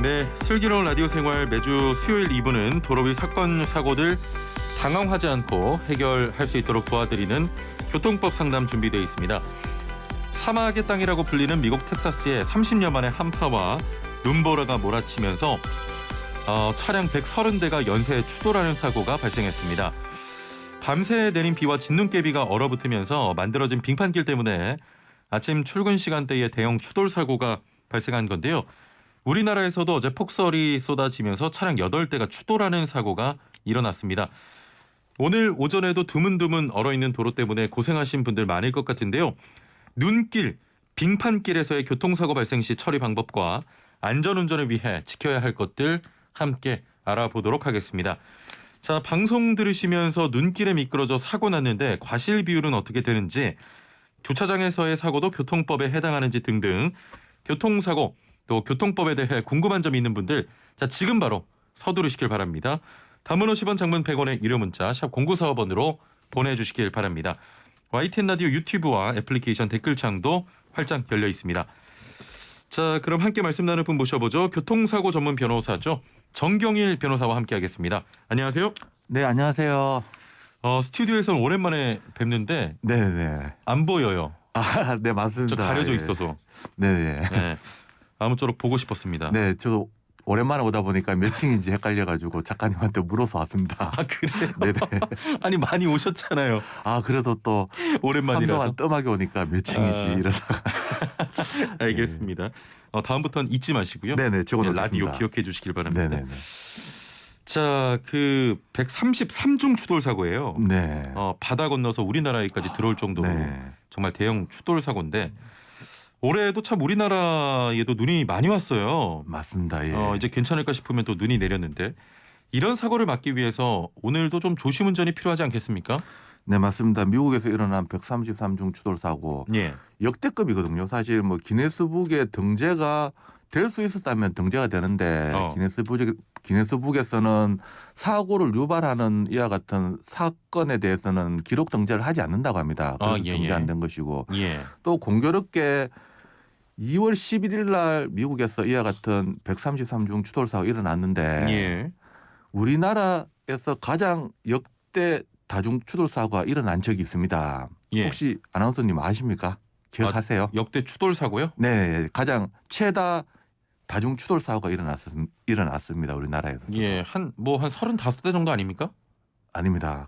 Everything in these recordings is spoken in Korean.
네, 슬기로운 라디오 생활 매주 수요일 2부는 도로 위 사건 사고들 당황하지 않고 해결할 수 있도록 도와드리는 교통법 상담 준비되어 있습니다. 사막의 땅이라고 불리는 미국 텍사스에 30년 만에 한파와 눈보라가 몰아치면서 차량 130대가 연쇄 추돌하는 사고가 발생했습니다. 밤새 내린 비와 진눈깨비가 얼어붙으면서 만들어진 빙판길 때문에 아침 출근 시간대에 대형 추돌 사고가 발생한 건데요. 우리나라에서도 어제 폭설이 쏟아지면서 차량 8대가 추돌하는 사고가 일어났습니다. 오늘 오전에도 드문드문 얼어있는 도로 때문에 고생하신 분들 많을 것 같은데요. 눈길, 빙판길에서의 교통사고 발생 시 처리 방법과 안전운전을 위해 지켜야 할 것들 함께 알아보도록 하겠습니다. 자, 방송 들으시면서 눈길에 미끄러져 사고 났는데 과실 비율은 어떻게 되는지, 주차장에서의 사고도 교통법에 해당하는지 등등 교통사고 또 교통법에 대해 궁금한 점이 있는 분들, 자 지금 바로 서두르시길 바랍니다. 단문 50원, 장문 100원의 유료 문자 샵 0945번으로 보내주시길 바랍니다. YTN 라디오 유튜브와 애플리케이션 댓글창도 활짝 열려 있습니다. 자, 그럼 함께 말씀 나눌 분 모셔보죠. 교통사고 전문 변호사죠. 정경일 변호사와 함께하겠습니다. 안녕하세요. 네, 안녕하세요. 스튜디오에서는 오랜만에 뵙는데 네네. 안 보여요. 아, 네, 맞습니다. 저 가려져 예. 있어서. 네네. 네. 아무쪼록 보고 싶었습니다. 네, 저도 오랜만에 오다 보니까 몇 층인지 헷갈려가지고 작가님한테 물어서 왔습니다. 아, 그래요? 네네. 아니 많이 오셨잖아요. 아, 그래도 또 오랜만이라서. 한동안 뜸하게 오니까 몇 층이지 이러다가. 알겠습니다. 다음부터는 잊지 마시고요. 네네, 적어놓겠습니다. 라디오 기억해 주시길 바랍니다. 네네네. 자, 그 133중 추돌 사고예요. 네. 바다 건너서 우리나라에까지 들어올 정도로 네. 정말 대형 추돌 사고인데 올해도 참 우리나라에도 눈이 많이 왔어요. 맞습니다. 예. 이제 괜찮을까 싶으면 또 눈이 내렸는데 이런 사고를 막기 위해서 오늘도 좀 조심 운전이 필요하지 않겠습니까? 네, 맞습니다. 미국에서 일어난 133중 추돌 사고 예. 역대급이거든요. 사실 뭐 기네스북에 등재가 될 수 있었다면 등재가 되는데 기네스북에서는 사고를 유발하는 이와 같은 사건에 대해서는 기록 등재를 하지 않는다고 합니다. 그래서 등재 안 된 것이고 예. 또 공교롭게 2월 11일 날 미국에서 이와 같은 133중 추돌 사고가 일어났는데 예. 우리나라에서 가장 역대 다중 추돌 사고가 일어난 적이 있습니다. 예. 혹시 아나운서님 아십니까? 기억하세요? 역대 추돌 사고요? 네, 가장 최다 다중 추돌 사고가 일어났습니다. 우리나라에서. 예, 한 35대 정도 아닙니까? 아닙니다.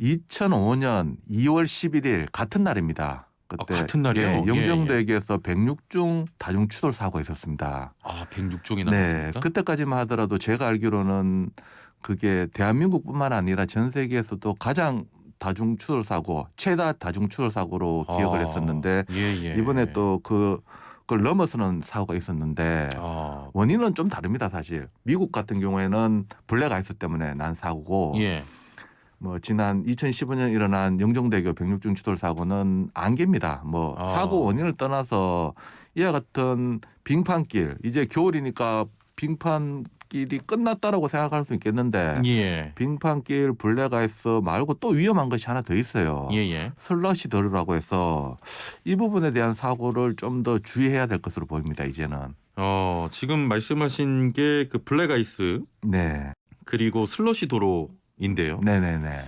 2005년 2월 11일 같은 날입니다. 그때 같은 날이요? 예, 영종도역에서 106중 다중 추돌 사고가 있었습니다. 106중이 네, 나왔습니까? 그때까지만 하더라도 제가 알기로는 그게 대한민국뿐만 아니라 전 세계에서도 가장 다중 추돌 사고, 최다 다중 추돌 사고로 기억을 했었는데 예. 이번에 또 그걸 넘어서는 사고가 있었는데 원인은 좀 다릅니다. 사실 미국 같은 경우에는 블랙 아이스 때문에 난 사고고 예. 뭐 지난 2015년 일어난 영종대교 106중 추돌 사고는 안개입니다. 사고 원인을 떠나서 이와 같은 빙판길, 이제 겨울이니까 빙판길이 끝났다라고 생각할 수 있겠는데 예. 빙판길 블랙아이스 말고 또 위험한 것이 하나 더 있어요. 예. 슬러시 도로라고 해서 이 부분에 대한 사고를 좀 더 주의해야 될 것으로 보입니다. 이제는. 지금 말씀하신 게 그 블랙 아이스 네. 그리고 슬러시 도로인데요. 네네네.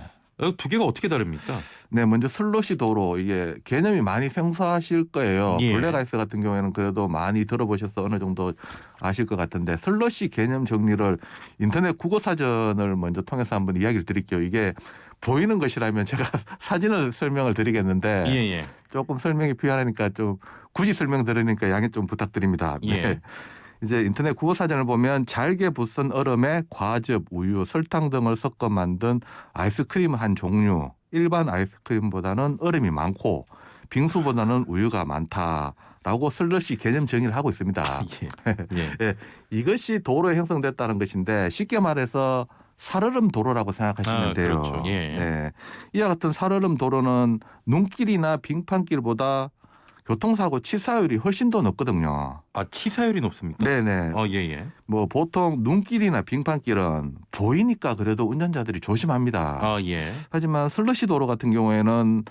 두 개가 어떻게 다릅니까? 네, 먼저 슬러시 도로, 이게 개념이 많이 생소하실 거예요. 예. 블랙아이스 같은 경우에는 그래도 많이 들어보셔서 어느 정도 아실 것 같은데 슬러시 개념 정리를 인터넷 국어사전을 먼저 통해서 한번 이야기를 드릴게요. 이게 보이는 것이라면 제가 사진을 설명을 드리겠는데 예. 조금 설명이 필요하니까 좀 굳이 설명 드리니까 양해 좀 부탁드립니다. 네. 예. 이제 인터넷 국어사전을 보면 잘게 부순 얼음에 과즙, 우유, 설탕 등을 섞어 만든 아이스크림 한 종류. 일반 아이스크림보다는 얼음이 많고 빙수보다는 우유가 많다라고 슬러시 개념 정의를 하고 있습니다. 예. 예, 이것이 도로에 형성됐다는 것인데 쉽게 말해서 살얼음 도로라고 생각하시면 돼요. 그렇죠. 예. 예. 이와 같은 살얼음 도로는 눈길이나 빙판길보다 교통사고 치사율이 훨씬 더 높거든요. 치사율이 높습니까? 네네. 예. 보통 눈길이나 빙판길은 보이니까 그래도 운전자들이 조심합니다. 예. 하지만 슬러시 도로 같은 경우에는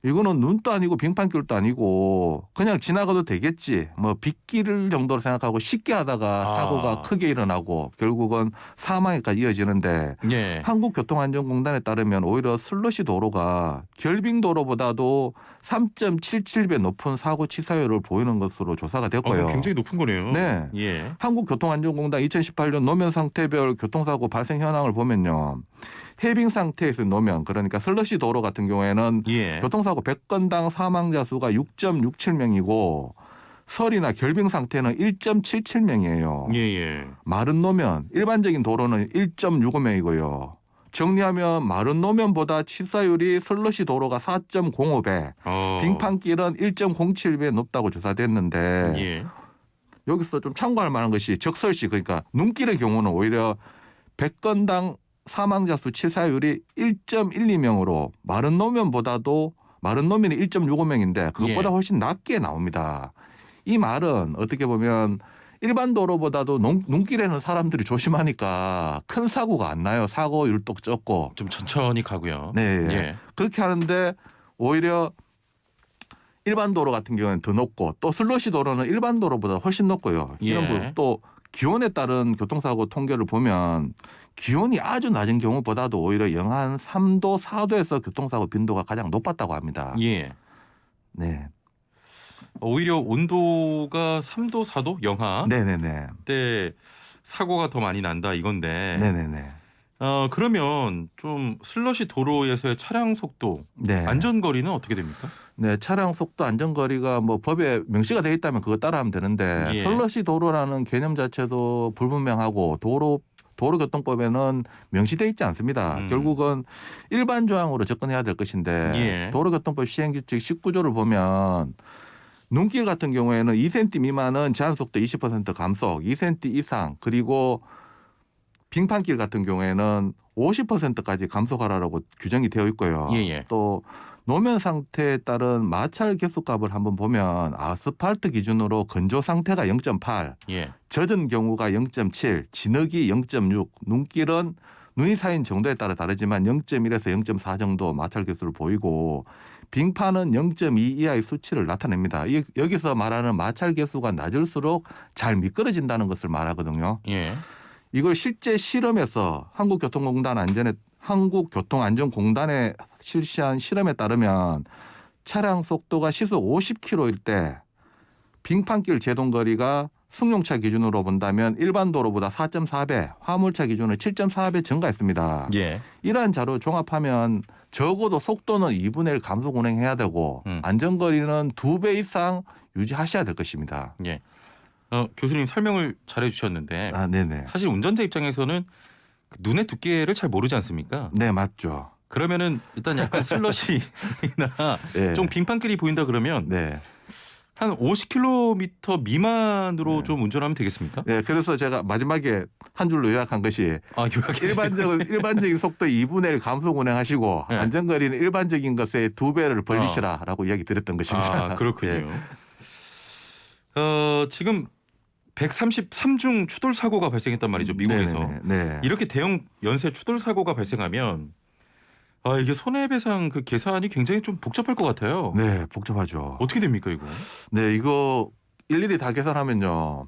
이거는 눈도 아니고 빙판길도 아니고 그냥 지나가도 되겠지. 뭐 빗길 정도로 생각하고 쉽게 하다가 사고가 크게 일어나고 결국은 사망에까지 이어지는데 예. 한국교통안전공단에 따르면 오히려 슬러시 도로가 결빙 도로보다도 3.77배 높은 사고 치사율을 보이는 것으로 조사가 됐고요. 굉장히 높은 거네요. 네. 예. 한국교통안전공단 2018년 노면 상태별 교통사고 발생 현황을 보면요. 해빙 상태에서 노면 그러니까 슬러시 도로 같은 경우에는 예. 교통사고 100건당 사망자 수가 6.67명이고 설이나 결빙 상태는 1.77명이에요. 예. 마른 노면 일반적인 도로는 1.65명이고요. 정리하면 마른 노면보다 치사율이 슬러시 도로가 4.05배, 빙판길은 1.07배 높다고 조사됐는데 예. 여기서 좀 참고할 만한 것이 적설시 그러니까 눈길의 경우는 오히려 100건당 사망자 수 치사율이 1.12명으로 마른 노면이 1.65명인데 그것보다 예. 훨씬 낮게 나옵니다. 이 말은 어떻게 보면 일반 도로보다도 눈길에는 사람들이 조심하니까 큰 사고가 안 나요. 사고율도 적고. 좀 천천히 가고요. 네. 예. 그렇게 하는데 오히려 일반 도로 같은 경우는 더 높고 또 슬러시 도로는 일반 도로보다 훨씬 높고요. 이런 예. 부분 또 기온에 따른 교통사고 통계를 보면 기온이 아주 낮은 경우보다도 오히려 영하 3도, 4도에서 교통사고 빈도가 가장 높았다고 합니다. 예. 네. 오히려 온도가 3도, 4도, 영하 네네네. 때 사고가 더 많이 난다 이건데. 네네네. 그러면 좀 슬러시 도로에서의 차량 속도, 네. 안전거리는 어떻게 됩니까? 네, 차량 속도 안전거리가 뭐 법에 명시가 되어 있다면 그거 따라하면 되는데 예. 슬러시 도로라는 개념 자체도 불분명하고 도로교통법에는 명시되어 있지 않습니다. 결국은 일반 조항으로 접근해야 될 것인데 예. 도로교통법 시행규칙 19조를 보면 눈길 같은 경우에는 2cm 미만은 제한속도 20% 감속, 2cm 이상 그리고 빙판길 같은 경우에는 50%까지 감속하라고 규정이 되어 있고요. 예. 또 노면 상태에 따른 마찰 개수값을 한번 보면 아스팔트 기준으로 건조 상태가 0.8, 예. 젖은 경우가 0.7, 진흙이 0.6, 눈길은 눈이 쌓인 정도에 따라 다르지만 0.1에서 0.4 정도 마찰 개수를 보이고 빙판은 0.2 이하의 수치를 나타냅니다. 여기서 말하는 마찰 개수가 낮을수록 잘 미끄러진다는 것을 말하거든요. 예. 이걸 실제 실험에서 한국교통안전공단에 실시한 실험에 따르면 차량 속도가 시속 50km일 때 빙판길 제동거리가 승용차 기준으로 본다면 일반 도로보다 4.4배, 화물차 기준으로 7.4배 증가했습니다. 예. 이러한 자료 종합하면 적어도 속도는 2분의 1 감속 운행해야 되고 안전거리는 2배 이상 유지하셔야 될 것입니다. 예. 교수님 설명을 잘해 주셨는데 네네. 사실 운전자 입장에서는 눈의 두께를 잘 모르지 않습니까? 네, 맞죠. 그러면은 일단 약간 슬러시나 네. 좀 빙판길이 보인다 그러면 네. 한 50km 미만으로 네. 좀 운전하면 되겠습니까? 네, 그래서 제가 마지막에 한 줄로 요약한 것이 요약해 일반적인 속도 2분의 1 감속 운행하시고 네. 안전거리는 일반적인 것의 2배를 벌리시라라고 이야기 드렸던 것입니다. 그렇군요. 네. 지금 133중 추돌 사고가 발생했단 말이죠, 미국에서. 네. 이렇게 대형 연쇄 추돌 사고가 발생하면 이게 손해배상 그 계산이 굉장히 좀 복잡할 것 같아요. 네, 복잡하죠. 어떻게 됩니까 이거? 네, 이거 일일이 다 계산하면요.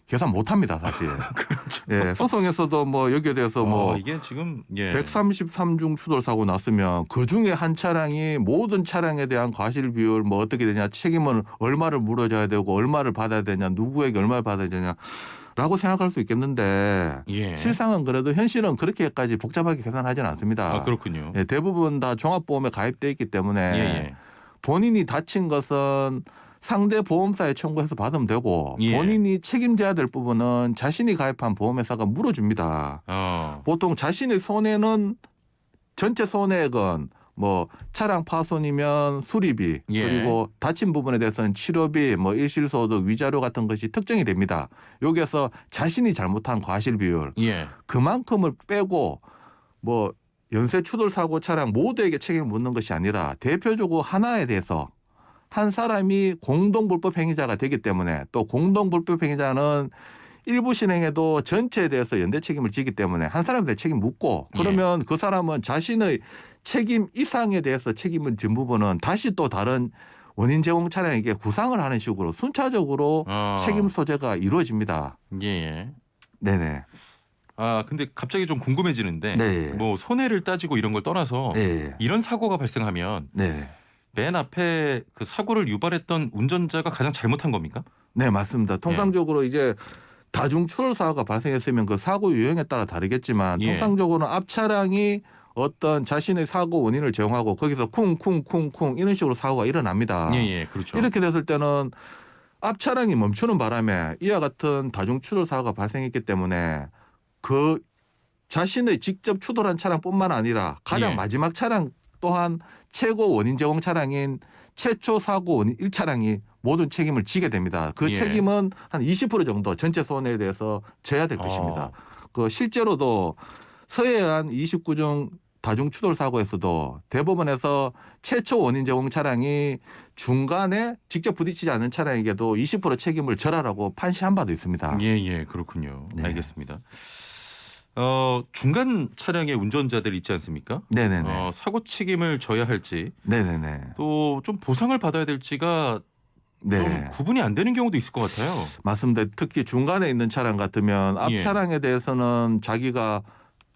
계산 못 합니다, 사실. 그렇죠. 예, 소송에서도 뭐 여기에 대해서 뭐 이게 지금 133중 추돌 사고 났으면 그 중에 한 차량이 모든 차량에 대한 과실 비율 뭐 어떻게 되냐, 책임은 얼마를 물어줘야 되고 얼마를 받아야 되냐, 누구에게 얼마를 받아야 되냐라고 생각할 수 있겠는데 예. 실상은 그래도 현실은 그렇게까지 복잡하게 계산하지는 않습니다. 그렇군요. 예, 대부분 다 종합보험에 가입돼 있기 때문에 예. 본인이 다친 것은 상대 보험사에 청구해서 받으면 되고 예. 본인이 책임져야 될 부분은 자신이 가입한 보험회사가 물어줍니다. 보통 자신의 손해는 전체 손해액은 뭐 차량 파손이면 수리비 예. 그리고 다친 부분에 대해서는 치료비 뭐 일실소득 위자료 같은 것이 특정이 됩니다. 여기에서 자신이 잘못한 과실 비율 예. 그만큼을 빼고 뭐 연쇄 추돌 사고 차량 모두에게 책임을 묻는 것이 아니라 대표적으로 하나에 대해서 한 사람이 공동불법 행위자가 되기 때문에 또 공동불법 행위자는 일부 실행에도 전체에 대해서 연대 책임을 지기 때문에 한 사람한테 책임 묻고 그러면 그 사람은 자신의 책임 이상에 대해서 책임을 진 부분은 다시 또 다른 원인 제공 차량에게 구상을 하는 식으로 순차적으로 책임 소재가 이루어집니다. 예. 네네. 아 근데 갑자기 좀 궁금해지는데 네. 뭐 손해를 따지고 이런 걸 떠나서 네. 이런 사고가 발생하면 네. 맨 앞에 그 사고를 유발했던 운전자가 가장 잘못한 겁니까? 네, 맞습니다. 통상적으로 이제 다중 추돌 사고가 발생했으면 그 사고 유형에 따라 다르겠지만 예. 통상적으로는 앞 차량이 어떤 자신의 사고 원인을 제공하고 거기서 쿵쿵쿵쿵 이런 식으로 사고가 일어납니다. 예, 그렇죠. 이렇게 됐을 때는 앞 차량이 멈추는 바람에 이와 같은 다중 추돌 사고가 발생했기 때문에 그 자신의 직접 추돌한 차량뿐만 아니라 가장 예. 마지막 차량 또한 최고 원인 제공 차량인 최초 사고 원인 1차량이 모든 책임을 지게 됩니다. 그 예. 책임은 한 20% 정도 전체 손해에 대해서 져야 될 것입니다. 그 실제로도 서해안 29종 다중 추돌 사고에서도 대법원에서 최초 원인 제공 차량이 중간에 직접 부딪히지 않는 차량에게도 20% 책임을 져라라고 판시한 바도 있습니다. 예, 그렇군요. 네. 알겠습니다. 중간 차량의 운전자들 있지 않습니까? 네네네. 사고 책임을 져야 할지 네네네. 또 좀 보상을 받아야 될지가 네. 좀 구분이 안 되는 경우도 있을 것 같아요. 맞습니다. 특히 중간에 있는 차량 같으면 앞 예. 차량에 대해서는 자기가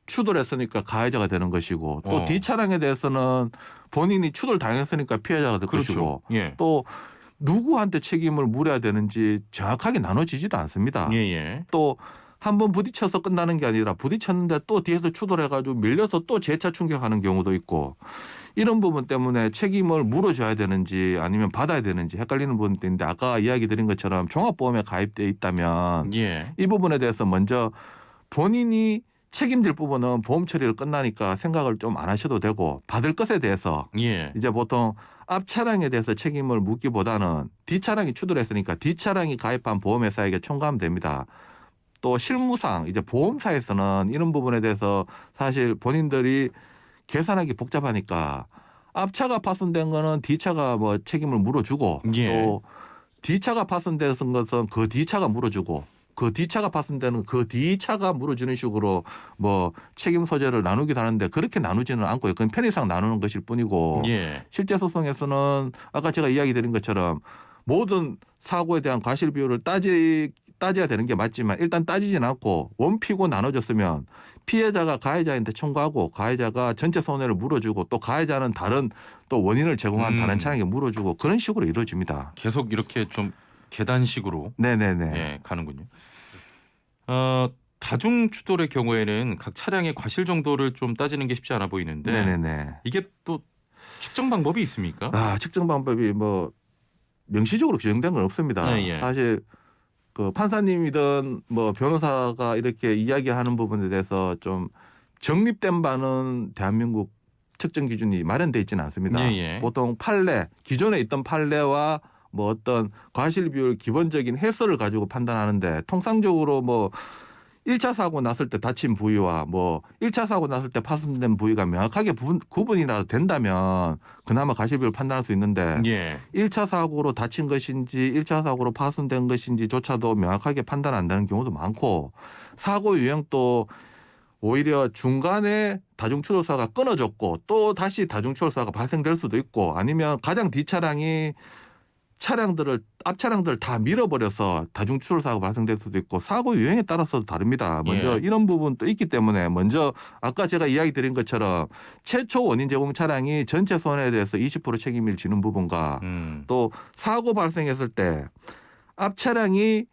추돌했으니까 가해자가 되는 것이고 또 뒤 차량에 대해서는 본인이 추돌 당했으니까 피해자가 될 그렇죠. 것이고 예. 또 누구한테 책임을 물어야 되는지 정확하게 나눠지지도 않습니다. 예. 또 한 번 부딪혀서 끝나는 게 아니라 부딪혔는데 또 뒤에서 추돌해가지고 밀려서 또 재차 충격하는 경우도 있고 이런 부분 때문에 책임을 물어줘야 되는지 아니면 받아야 되는지 헷갈리는 부분도 있는데 아까 이야기 드린 것처럼 종합보험에 가입돼 있다면 예. 이 부분에 대해서 먼저 본인이 책임질 부분은 보험 처리로 끝나니까 생각을 좀 안 하셔도 되고 받을 것에 대해서 예. 이제 보통 앞 차량에 대해서 책임을 묻기보다는 뒤 차량이 추돌했으니까 뒤 차량이 가입한 보험회사에게 청구하면 됩니다. 또 실무상 이제 보험사에서는 이런 부분에 대해서 사실 본인들이 계산하기 복잡하니까 앞차가 파손된 거는 뒤차가 뭐 책임을 물어주고 예. 또 뒤차가 파손된 것은 그 뒤차가 물어주고 그 뒤차가 파손되는 그 뒤차가 물어주는 식으로 뭐 책임 소재를 나누기도 하는데 그렇게 나누지는 않고요. 그건 편의상 나누는 것일 뿐이고 예. 실제 소송에서는 아까 제가 이야기 드린 것처럼 모든 사고에 대한 과실 비율을 따져야 되는 게 맞지만 일단 따지진 않고 원피고 나눠졌으면 피해자가 가해자한테 청구하고 가해자가 전체 손해를 물어주고 또 가해자는 다른 또 원인을 제공한 다른 차량에 물어주고 그런 식으로 이루어집니다. 계속 이렇게 좀 계단식으로 네네네. 예, 가는군요. 다중 추돌의 경우에는 각 차량의 과실 정도를 좀 따지는 게 쉽지 않아 보이는데 네네네. 이게 또 측정 방법이 있습니까? 측정 방법이 뭐 명시적으로 규정된 건 없습니다. 예. 사실 그 판사님이든 뭐 변호사가 이렇게 이야기하는 부분에 대해서 좀 정립된 바는 대한민국 측정 기준이 마련돼 있지는 않습니다. 예. 보통 판례 기존에 있던 판례와 뭐 어떤 과실 비율 기본적인 해설을 가지고 판단하는데 통상적으로 뭐 1차 사고 났을 때 다친 부위와 뭐 1차 사고 났을 때 파손된 부위가 명확하게 구분이라도 된다면 그나마 과실 비율을 판단할 수 있는데 예. 1차 사고로 다친 것인지 1차 사고로 파손된 것인지조차도 명확하게 판단 안 되는 경우도 많고 사고 유형도 오히려 중간에 다중추돌사가 끊어졌고 또 다시 다중추돌사가 발생될 수도 있고 아니면 가장 뒷차량이 앞 차량들을 다 밀어버려서 다중추돌 사고가 발생될 수도 있고 사고 유형에 따라서도 다릅니다. 먼저 예. 이런 부분도 있기 때문에 먼저 아까 제가 이야기 드린 것처럼 최초 원인 제공 차량이 전체 손해에 대해서 20% 책임을 지는 부분과 또 사고 발생했을 때 앞 차량이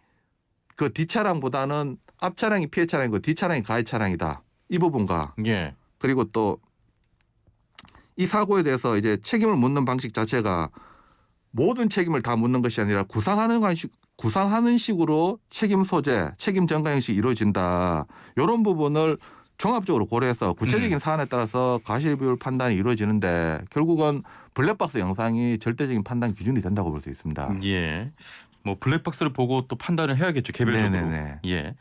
그 뒷차량보다는 앞 차량이 피해 차량이고 뒷차량이 가해 차량이다. 이 부분과 예. 그리고 또 이 사고에 대해서 이제 책임을 묻는 방식 자체가 모든 책임을 다 묻는 것이 아니라 구상하는 식으로 책임 소재, 책임 전가 형식이 이루어진다. 이런 부분을 종합적으로 고려해서 구체적인 사안에 따라서 과실 비율 판단이 이루어지는데 결국은 블랙박스 영상이 절대적인 판단 기준이 된다고 볼 수 있습니다. 예. 뭐 블랙박스를 보고 또 판단을 해야겠죠. 개별적으로. 네네네. 예.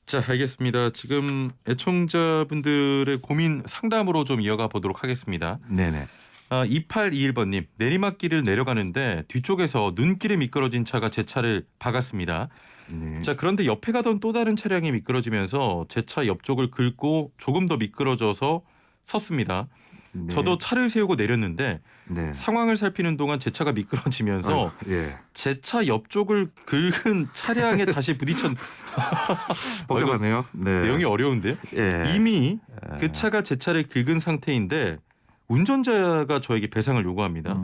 자, 알겠습니다. 지금 애청자분들의 고민 상담으로 좀 이어가 보도록 하겠습니다. 네네. 2821번님 내리막길을 내려가는데 뒤쪽에서 눈길에 미끄러진 차가 제 차를 박았습니다. 네. 자, 그런데 옆에 가던 또 다른 차량이 미끄러지면서 제 차 옆쪽을 긁고 조금 더 미끄러져서 섰습니다. 네. 저도 차를 세우고 내렸는데 네. 상황을 살피는 동안 제 차가 미끄러지면서 예. 제 차 옆쪽을 긁은 차량에 다시 부딪혔. 복잡하네요. 네. 내용이 어려운데요. 예. 이미 그 차가 제 차를 긁은 상태인데 운전자가 저에게 배상을 요구합니다.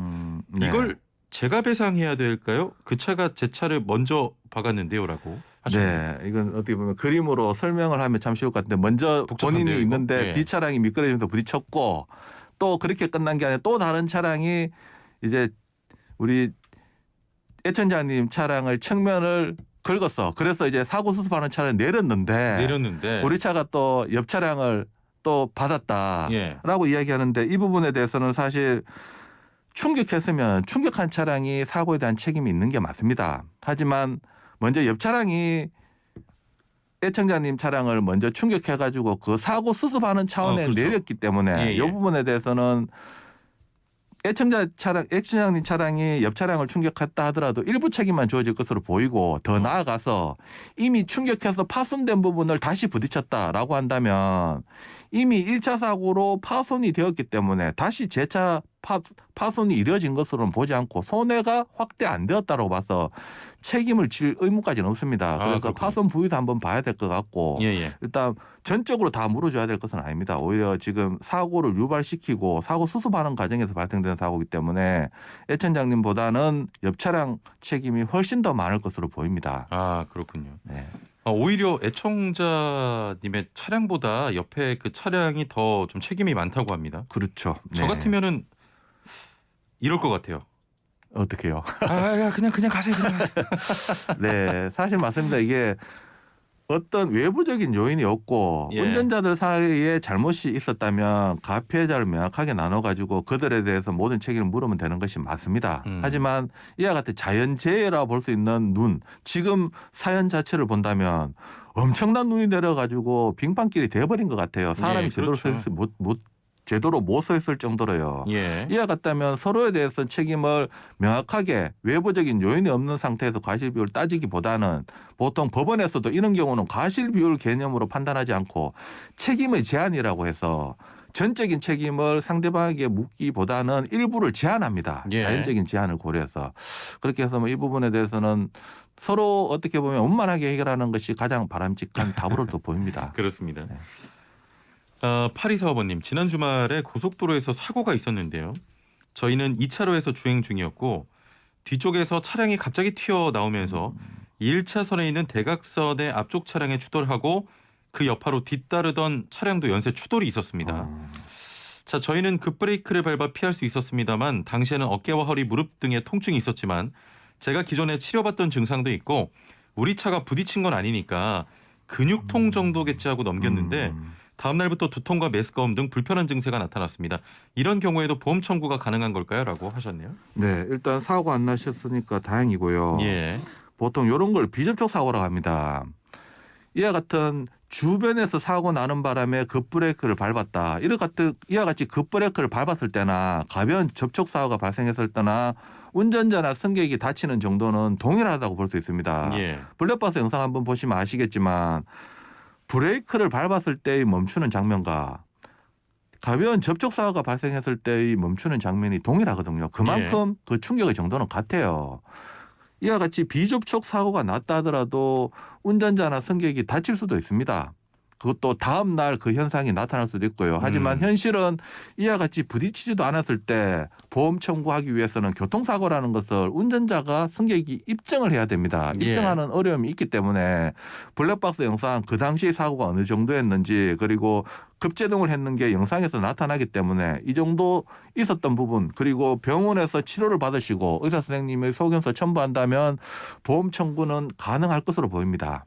네. 이걸 제가 배상해야 될까요? 그 차가 제 차를 먼저 박았는데요라고 하셨네요. 네, 이건 어떻게 보면 그림으로 설명을 하면 참 쉬울 것 같은데 먼저 복잡한데요, 본인이 이거? 있는데 예. 뒷차량이 미끄러지면서 부딪혔고 또 그렇게 끝난 게 아니라 또 다른 차량이 이제 우리 애청자님 차량을 측면을 긁었어. 그래서 이제 사고 수습하는 차를 내렸는데 우리 차가 또 옆 차량을 또 받았다라고 예. 이야기하는데 이 부분에 대해서는 사실 충격했으면 충격한 차량이 사고에 대한 책임이 있는 게 맞습니다. 하지만 먼저 옆 차량이 애청자님 차량을 먼저 충격해가지고 그 사고 수습하는 차원에 그렇죠. 내렸기 때문에 예. 이 부분에 대해서는 애청자님 차량이 옆 차량을 충격했다 하더라도 일부 책임만 주어질 것으로 보이고 더 나아가서 이미 충격해서 파손된 부분을 다시 부딪혔다라고 한다면 이미 1차 사고로 파손이 되었기 때문에 다시 재차 파손이 이뤄진 것으로는 보지 않고 손해가 확대 안 되었다고 봐서 책임을 질 의무까지는 없습니다. 그래서 그렇군요. 파손 부위도 한번 봐야 될 것 같고 예. 일단 전적으로 다 물어줘야 될 것은 아닙니다. 오히려 지금 사고를 유발시키고 사고 수습하는 과정에서 발생되는 사고이기 때문에 애청장님보다는 옆 차량 책임이 훨씬 더 많을 것으로 보입니다. 아 그렇군요. 네. 오히려 애청자님의 차량보다 옆에 그 차량이 더 좀 책임이 많다고 합니다. 그렇죠. 저 네. 같으면은 이럴 것 같아요. 어떻게요? 그냥 가세요. 네, 사실 맞습니다. 이게 어떤 외부적인 요인이 없고 예. 운전자들 사이에 잘못이 있었다면 가피해자를 명확하게 나눠가지고 그들에 대해서 모든 책임을 물으면 되는 것이 맞습니다. 하지만 이와 같은 자연재해라 볼 수 있는 눈, 지금 사연 자체를 본다면 엄청난 눈이 내려가지고 빙판길이 돼버린 것 같아요. 사람이 예, 제대로 그렇죠. 제대로 못 서 있을 정도로요. 예. 이와 같다면 서로에 대해서 책임을 명확하게 외부적인 요인이 없는 상태에서 과실비율을 따지기보다는 보통 법원에서도 이런 경우는 과실비율 개념으로 판단하지 않고 책임의 제한이라고 해서 전적인 책임을 상대방에게 묻기보다는 일부를 제한합니다. 예. 자연적인 제한을 고려해서. 그렇게 해서 뭐 이 부분에 대해서는 서로 어떻게 보면 원만하게 해결하는 것이 가장 바람직한 답으로 또 보입니다. 그렇습니다. 네. 8245번님 지난 주말에 고속도로에서 사고가 있었는데요. 저희는 2차로에서 주행 중이었고 뒤쪽에서 차량이 갑자기 튀어나오면서 1차선에 있는 대각선의 앞쪽 차량에 추돌하고 그 여파로 뒤따르던 차량도 연쇄 추돌이 있었습니다. 자, 저희는 급브레이크를 밟아 피할 수 있었습니다만 당시에는 어깨와 허리, 무릎 등의 통증이 있었지만 제가 기존에 치료받던 증상도 있고 우리 차가 부딪힌 건 아니니까 근육통 정도겠지 하고 넘겼는데 다음 날부터 두통과 메스꺼움 등 불편한 증세가 나타났습니다. 이런 경우에도 보험 청구가 가능한 걸까요? 라고 하셨네요. 네, 일단 사고 안 나셨으니까 다행이고요. 예. 보통 이런 걸 비접촉 사고라고 합니다. 이와 같은 주변에서 사고 나는 바람에 급브레이크를 밟았다. 이와 같이 급브레이크를 밟았을 때나 가벼운 접촉 사고가 발생했을 때나 운전자나 승객이 다치는 정도는 동일하다고 볼 수 있습니다. 예. 블랙박스 영상 한번 보시면 아시겠지만 브레이크를 밟았을 때의 멈추는 장면과 가벼운 접촉 사고가 발생했을 때의 멈추는 장면이 동일하거든요. 그만큼 그 충격의 정도는 같아요. 이와 같이 비접촉 사고가 났다 하더라도 운전자나 승객이 다칠 수도 있습니다. 그것도 다음 날 그 현상이 나타날 수도 있고요. 하지만 현실은 이와 같이 부딪히지도 않았을 때 보험 청구하기 위해서는 교통사고라는 것을 운전자가 승객이 입증을 해야 됩니다. 입증하는 어려움이 있기 때문에 블랙박스 영상 그 당시 사고가 어느 정도였는지 그리고 급제동을 했는 게 영상에서 나타나기 때문에 이 정도 있었던 부분 그리고 병원에서 치료를 받으시고 의사 선생님의 소견서 첨부한다면 보험 청구는 가능할 것으로 보입니다.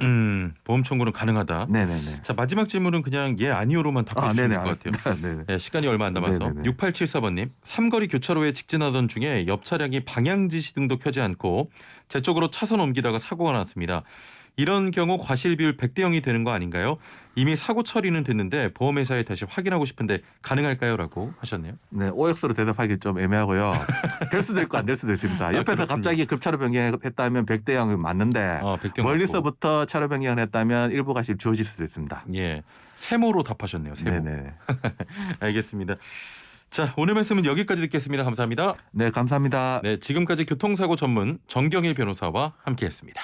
보험 청구는 가능하다. 네네네. 자, 마지막 질문은 그냥 예 아니오로만 답해주시면 될 것 같아요. 네네. 네, 시간이 얼마 안 남아서. 네네네. 6874번님 삼거리 교차로에 직진하던 중에 옆 차량이 방향 지시 등도 켜지 않고 제 쪽으로 차선 옮기다가 사고가 났습니다. 이런 경우 과실비율 100대 0이 되는 거 아닌가요? 이미 사고 처리는 됐는데 보험회사에 다시 확인하고 싶은데 가능할까요? 라고 하셨네요. 네, OX로 대답하기 좀 애매하고요. 될 수도 있고 안 될 수도 있습니다. 옆에서 그렇군요. 갑자기 급차로 변경했다면 100대 0이 맞는데 100대 0 멀리서부터 차로 변경을 했다면 일부 과실 주어질 수도 있습니다. 예, 세모로 답하셨네요. 세모. 네네. 알겠습니다. 자, 오늘 말씀은 여기까지 듣겠습니다. 감사합니다. 네, 감사합니다. 네, 지금까지 교통사고 전문 정경일 변호사와 함께했습니다.